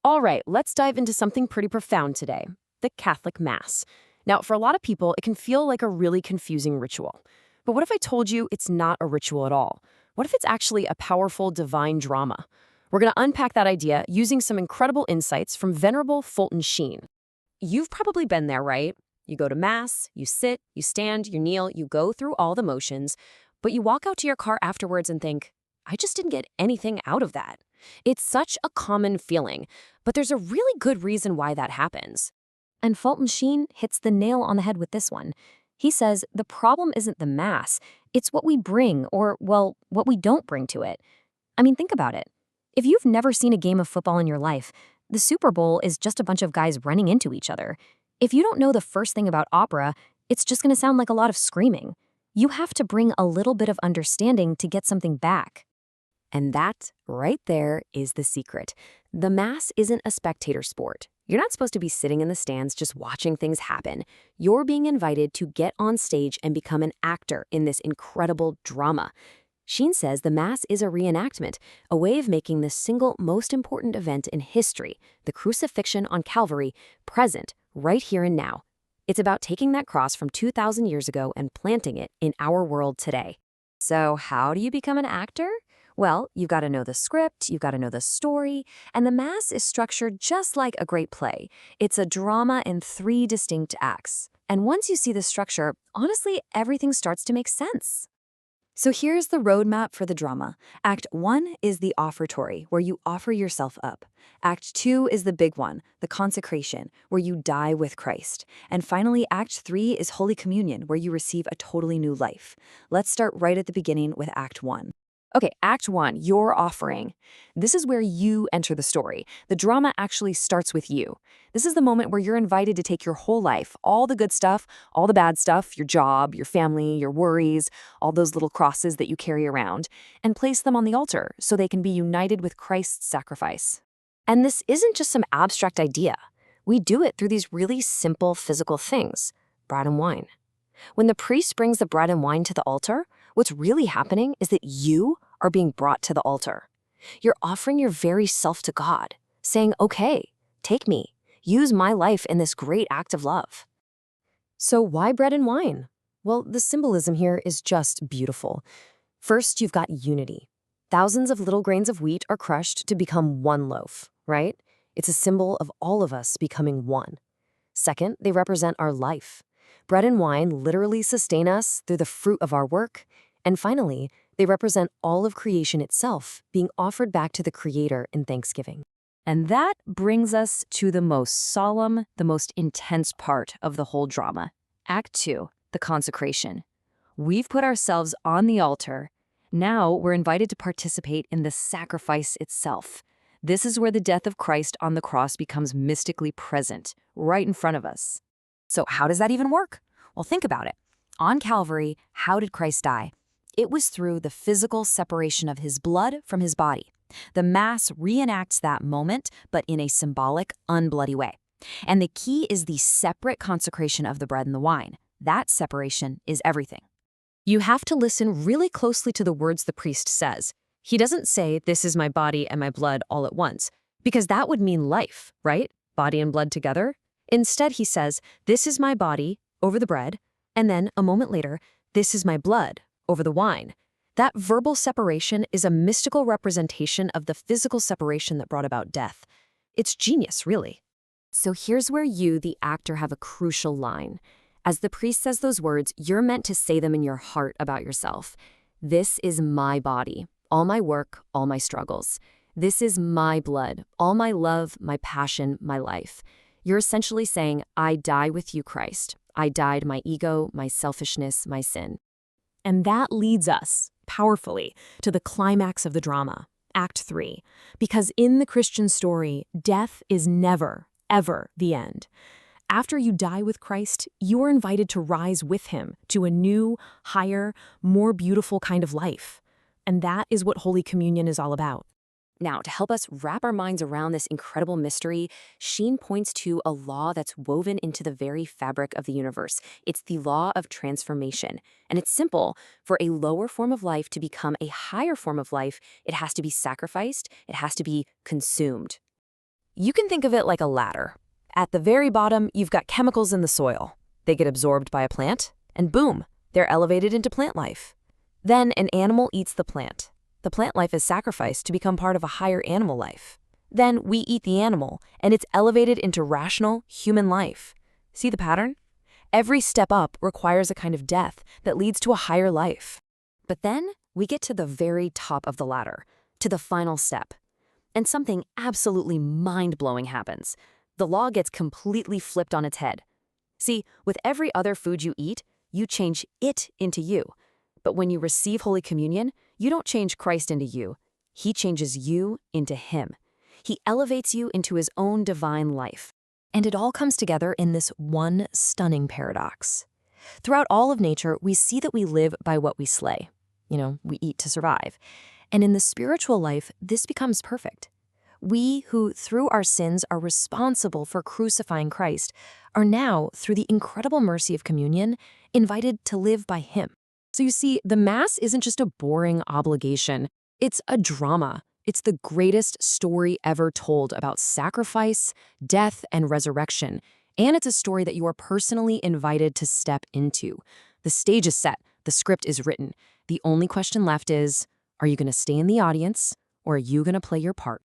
All right, let's dive into something pretty profound today, the Catholic Mass. Now, for a lot of people, it can feel like a really confusing ritual. But what if I told you it's not a ritual at all? What if it's actually a powerful divine drama? We're going to unpack that idea using some incredible insights from Venerable Fulton Sheen. You've probably been there, right? You go to Mass, you sit, you stand, you kneel, you go through all the motions, but you walk out to your car afterwards and think, I just didn't get anything out of that. It's such a common feeling, but there's a really good reason why that happens. And Fulton Sheen hits the nail on the head with this one. He says the problem isn't the Mass, it's what we bring, or, well, what we don't bring to it. I mean, think about it. If you've never seen a game of football in your life, the Super Bowl is just a bunch of guys running into each other. If you don't know the first thing about opera, it's just going to sound like a lot of screaming. You have to bring a little bit of understanding to get something back. And that, right there, is the secret. The Mass isn't a spectator sport. You're not supposed to be sitting in the stands just watching things happen. You're being invited to get on stage and become an actor in this incredible drama. Sheen says the Mass is a reenactment, a way of making the single most important event in history, the crucifixion on Calvary, present, right here and now. It's about taking that cross from 2,000 years ago and planting it in our world today. So how do you become an actor? Well, you've got to know the script, you've got to know the story, and the Mass is structured just like a great play. It's a drama in 3 distinct acts. And once you see the structure, honestly, everything starts to make sense. So here's the roadmap for the drama. Act 1 is the offertory, where you offer yourself up. Act 2 is the big one, the consecration, where you die with Christ. And finally, Act 3 is Holy Communion, where you receive a totally new life. Let's start right at the beginning with Act 1. Okay, Act 1, your offering. This is where you enter the story. The drama actually starts with you. This is the moment where you're invited to take your whole life, all the good stuff, all the bad stuff, your job, your family, your worries, all those little crosses that you carry around, and place them on the altar so they can be united with Christ's sacrifice. And this isn't just some abstract idea. We do it through these really simple physical things, bread and wine. When the priest brings the bread and wine to the altar, what's really happening is that you are being brought to the altar. You're offering your very self to God, saying, okay, take me, use my life in this great act of love. So why bread and wine? Well, the symbolism here is just beautiful. First, you've got unity. Thousands of little grains of wheat are crushed to become one loaf, right? It's a symbol of all of us becoming one. Second, they represent our life. Bread and wine literally sustain us through the fruit of our work. And finally, they represent all of creation itself being offered back to the Creator in thanksgiving. And that brings us to the most solemn, the most intense part of the whole drama. Act 2, the consecration. We've put ourselves on the altar. Now we're invited to participate in the sacrifice itself. This is where the death of Christ on the cross becomes mystically present, right in front of us. So how does that even work? Well, think about it. On Calvary, how did Christ die? It was through the physical separation of his blood from his body. The Mass reenacts that moment, but in a symbolic, unbloody way. And the key is the separate consecration of the bread and the wine. That separation is everything. You have to listen really closely to the words the priest says. He doesn't say, this is my body and my blood all at once, because that would mean life, right? Body and blood together. Instead, he says, this is my body over the bread, and then, a moment later, this is my blood over the wine. That verbal separation is a mystical representation of the physical separation that brought about death. It's genius, really. So here's where you, the actor, have a crucial line. As the priest says those words, you're meant to say them in your heart about yourself. This is my body, all my work, all my struggles. This is my blood, all my love, my passion, my life. You're essentially saying, I die with you, Christ. I died my ego, my selfishness, my sin. And that leads us, powerfully, to the climax of the drama, Act 3. Because in the Christian story, death is never, ever the end. After you die with Christ, you are invited to rise with him to a new, higher, more beautiful kind of life. And that is what Holy Communion is all about. Now, to help us wrap our minds around this incredible mystery, Sheen points to a law that's woven into the very fabric of the universe. It's the law of transformation. And it's simple. For a lower form of life to become a higher form of life, it has to be sacrificed, it has to be consumed. You can think of it like a ladder. At the very bottom, you've got chemicals in the soil. They get absorbed by a plant, and boom, they're elevated into plant life. Then an animal eats the plant. The plant life is sacrificed to become part of a higher animal life. Then we eat the animal, and it's elevated into rational, human life. See the pattern? Every step up requires a kind of death that leads to a higher life. But then we get to the very top of the ladder, to the final step. And something absolutely mind-blowing happens. The law gets completely flipped on its head. See, with every other food you eat, you change it into you. But when you receive Holy Communion, you don't change Christ into you. He changes you into Him. He elevates you into His own divine life. And it all comes together in this one stunning paradox. Throughout all of nature, we see that we live by what we slay. We eat to survive. And in the spiritual life, this becomes perfect. We who, through our sins, are responsible for crucifying Christ, are now, through the incredible mercy of communion, invited to live by Him. So you see, the Mass isn't just a boring obligation. It's a drama. It's the greatest story ever told about sacrifice, death, and resurrection. And it's a story that you are personally invited to step into. The stage is set. The script is written. The only question left is, are you going to stay in the audience, or are you going to play your part?